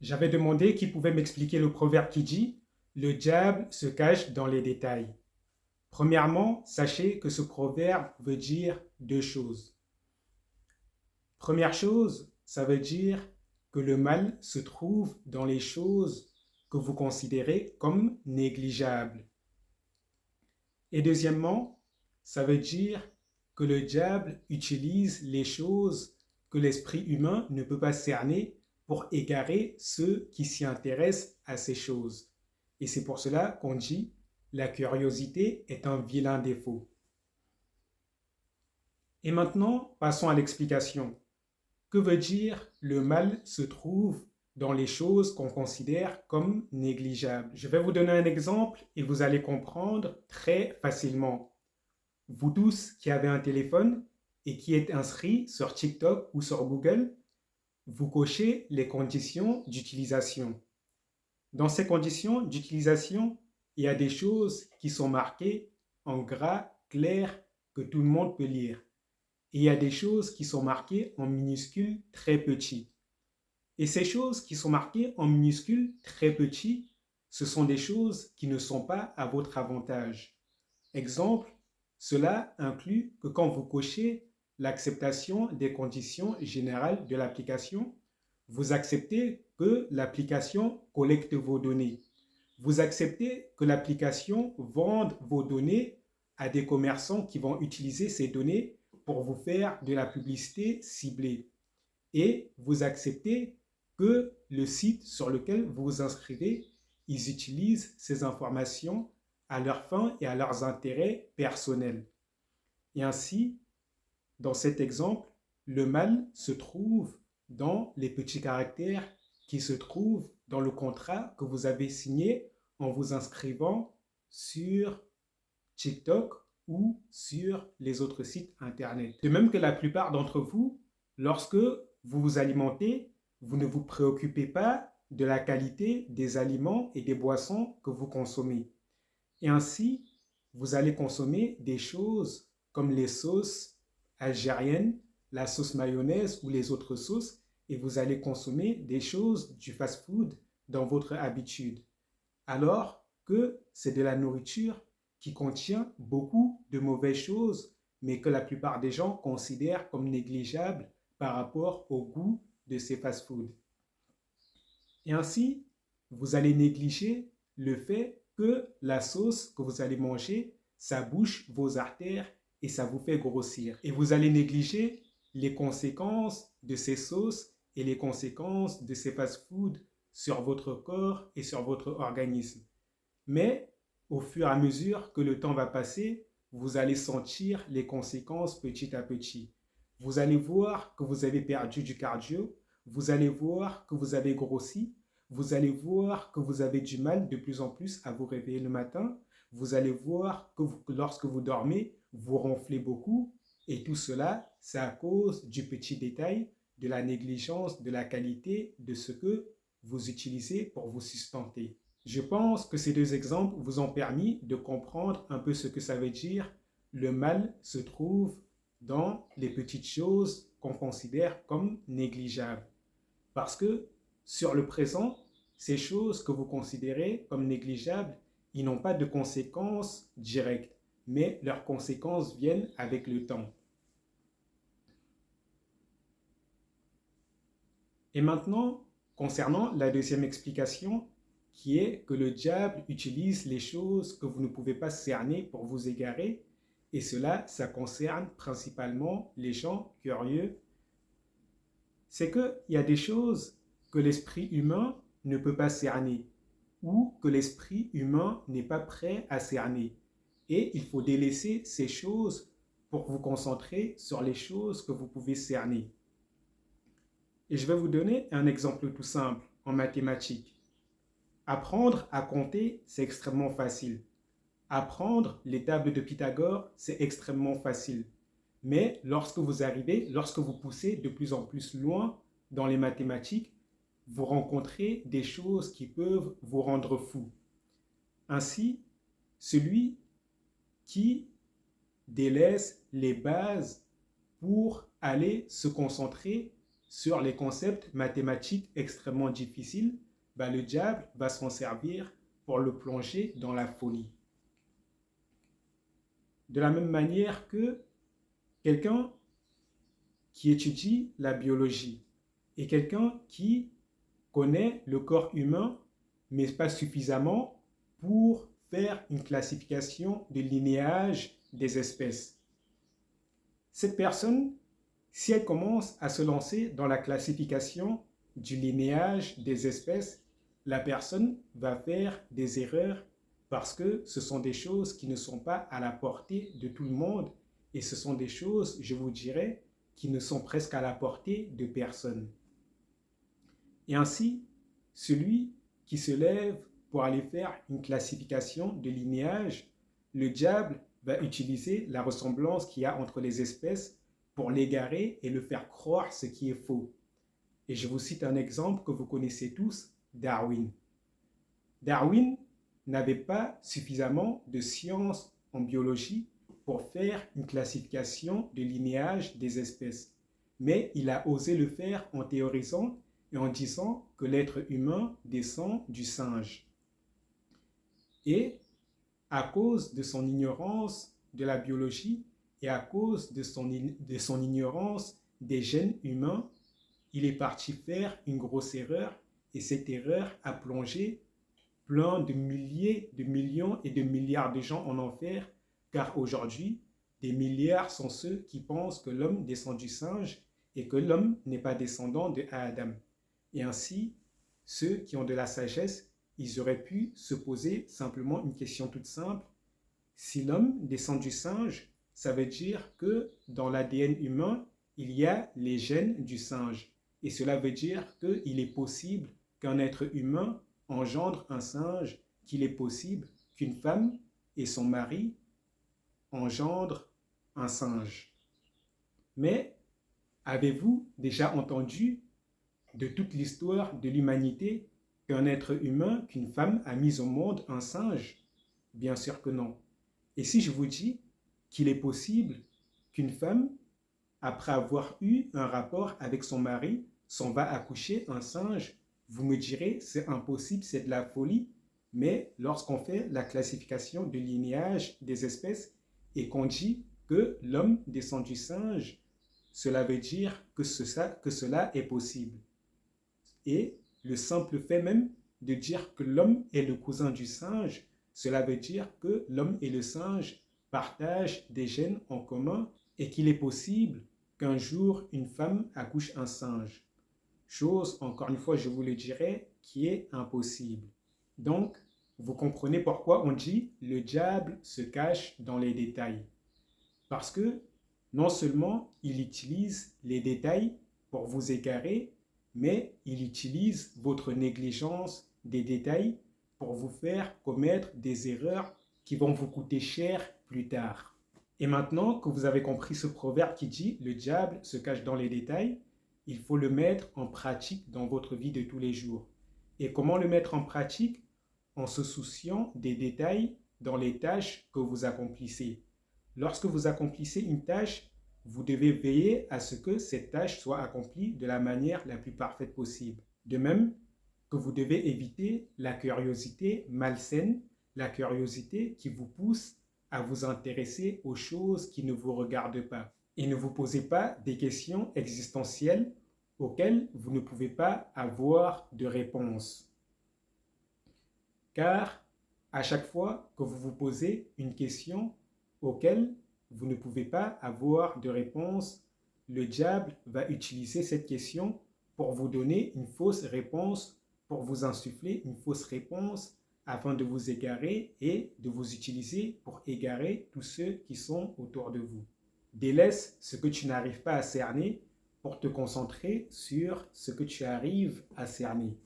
J'avais demandé qui pouvait m'expliquer le proverbe qui dit «Le diable se cache dans les détails». Premièrement, sachez que ce proverbe veut dire deux choses. Première chose, ça veut dire que le mal se trouve dans les choses que vous considérez comme négligeables. Et deuxièmement, ça veut dire que le diable utilise les choses que l'esprit humain ne peut pas cerner pour égarer ceux qui s'y intéressent à ces choses. Et c'est pour cela qu'on dit la curiosité est un vilain défaut. Et maintenant, passons à l'explication. Que veut dire le mal se trouve dans les choses qu'on considère comme négligeables? Je vais vous donner un exemple et vous allez comprendre très facilement. Vous tous qui avez un téléphone et qui êtes inscrits sur TikTok ou sur Google, vous cochez les conditions d'utilisation. Dans ces conditions d'utilisation, il y a des choses qui sont marquées en gras clair que tout le monde peut lire. Et il y a des choses qui sont marquées en minuscules très petits. Et ces choses qui sont marquées en minuscules très petits, ce sont des choses qui ne sont pas à votre avantage. Exemple, cela inclut que quand vous cochez l'acceptation des conditions générales de l'application, vous acceptez que l'application collecte vos données. Vous acceptez que l'application vende vos données à des commerçants qui vont utiliser ces données pour vous faire de la publicité ciblée. Et vous acceptez que le site sur lequel vous vous inscrivez, ils utilisent ces informations à leurs fins et à leurs intérêts personnels. Et ainsi, dans cet exemple, le mal se trouve dans les petits caractères qui se trouvent dans le contrat que vous avez signé en vous inscrivant sur TikTok ou sur les autres sites Internet. De même que la plupart d'entre vous, lorsque vous vous alimentez, vous ne vous préoccupez pas de la qualité des aliments et des boissons que vous consommez. Et ainsi, vous allez consommer des choses comme les sauces algériennes, la sauce mayonnaise ou les autres sauces, et vous allez consommer des choses du fast-food dans votre habitude. Alors que c'est de la nourriture qui contient beaucoup de mauvaises choses, mais que la plupart des gens considèrent comme négligeables par rapport au goût de ces fast-foods. Et ainsi, vous allez négliger le fait que la sauce que vous allez manger, ça bouche vos artères et ça vous fait grossir. Et vous allez négliger les conséquences de ces sauces et les conséquences de ces fast-foods sur votre corps et sur votre organisme. Mais au fur et à mesure que le temps va passer, vous allez sentir les conséquences petit à petit. Vous allez voir que vous avez perdu du cardio, vous allez voir que vous avez grossi, vous allez voir que vous avez du mal de plus en plus à vous réveiller le matin, vous allez voir que lorsque vous dormez, vous ronflez beaucoup, et tout cela, c'est à cause du petit détail, de la négligence de la qualité de ce que vous utilisez pour vous sustenter. Je pense que ces deux exemples vous ont permis de comprendre un peu ce que ça veut dire. Le mal se trouve dans les petites choses qu'on considère comme négligeables. Parce que sur le présent, ces choses que vous considérez comme négligeables, ils n'ont pas de conséquences directes, mais leurs conséquences viennent avec le temps. Et maintenant, concernant la deuxième explication, qui est que le diable utilise les choses que vous ne pouvez pas cerner pour vous égarer, et cela, ça concerne principalement les gens curieux. C'est qu'il y a des choses que l'esprit humain ne peut pas cerner, ou que l'esprit humain n'est pas prêt à cerner. Et il faut délaisser ces choses pour vous concentrer sur les choses que vous pouvez cerner. Et je vais vous donner un exemple tout simple en mathématiques. Apprendre à compter, c'est extrêmement facile. Apprendre les tables de Pythagore, c'est extrêmement facile. Mais lorsque vous poussez de plus en plus loin dans les mathématiques, vous rencontrez des choses qui peuvent vous rendre fou. Ainsi, celui qui délaisse les bases pour aller se concentrer sur les concepts mathématiques extrêmement difficiles, le diable va s'en servir pour le plonger dans la folie. De la même manière que quelqu'un qui étudie la biologie et quelqu'un qui connaît le corps humain, mais pas suffisamment pour faire une classification de linéage des espèces. Cette personne, si elle commence à se lancer dans la classification du linéage des espèces, la personne va faire des erreurs parce que ce sont des choses qui ne sont pas à la portée de tout le monde et ce sont des choses, je vous dirais, qui ne sont presque à la portée de personne. Et ainsi, celui qui se lève pour aller faire une classification de linéage, le diable va utiliser la ressemblance qu'il y a entre les espèces pour l'égarer et le faire croire ce qui est faux. Et je vous cite un exemple que vous connaissez tous, Darwin. Darwin n'avait pas suffisamment de sciences en biologie pour faire une classification de linéage des espèces. Mais il a osé le faire en théorisant et en disant que l'être humain descend du singe. Et à cause de son ignorance de la biologie et à cause de son ignorance des gènes humains, il est parti faire une grosse erreur et cette erreur a plongé plein de milliers, de millions et de milliards de gens en enfer, car aujourd'hui, des milliards sont ceux qui pensent que l'homme descend du singe et que l'homme n'est pas descendant de Adam. Et ainsi, ceux qui ont de la sagesse, ils auraient pu se poser simplement une question toute simple. Si l'homme descend du singe, ça veut dire que dans l'ADN humain, il y a les gènes du singe. Et cela veut dire qu'il est possible qu'un être humain engendre un singe, qu'il est possible qu'une femme et son mari engendrent un singe. Mais avez-vous déjà entendu de toute l'histoire de l'humanité qu'un être humain, qu'une femme a mis au monde un singe? Bien sûr que non. Et si je vous dis qu'il est possible qu'une femme, après avoir eu un rapport avec son mari, s'en va accoucher un singe, vous me direz, c'est impossible, c'est de la folie. Mais lorsqu'on fait la classification de linéage des espèces et qu'on dit que l'homme descend du singe, cela veut dire que cela est possible. Et le simple fait même de dire que l'homme est le cousin du singe, cela veut dire que l'homme et le singe partagent des gènes en commun et qu'il est possible qu'un jour une femme accouche un singe. Chose, encore une fois, je vous le dirai, qui est impossible. Donc, vous comprenez pourquoi on dit le diable se cache dans les détails. Parce que non seulement il utilise les détails pour vous égarer, mais il utilise votre négligence des détails pour vous faire commettre des erreurs qui vont vous coûter cher plus tard. Et maintenant que vous avez compris ce proverbe qui dit « le diable se cache dans les détails », il faut le mettre en pratique dans votre vie de tous les jours. Et comment le mettre en pratique? En se souciant des détails dans les tâches que vous accomplissez. Lorsque vous accomplissez une tâche, vous devez veiller à ce que cette tâche soit accomplie de la manière la plus parfaite possible. De même que vous devez éviter la curiosité malsaine, la curiosité qui vous pousse à vous intéresser aux choses qui ne vous regardent pas. Et ne vous posez pas des questions existentielles auxquelles vous ne pouvez pas avoir de réponse. Car à chaque fois que vous vous posez une question auquel vous ne pouvez pas avoir de réponse, le diable va utiliser cette question pour vous donner une fausse réponse, pour vous insuffler une fausse réponse afin de vous égarer et de vous utiliser pour égarer tous ceux qui sont autour de vous. Délaisse ce que tu n'arrives pas à cerner pour te concentrer sur ce que tu arrives à cerner.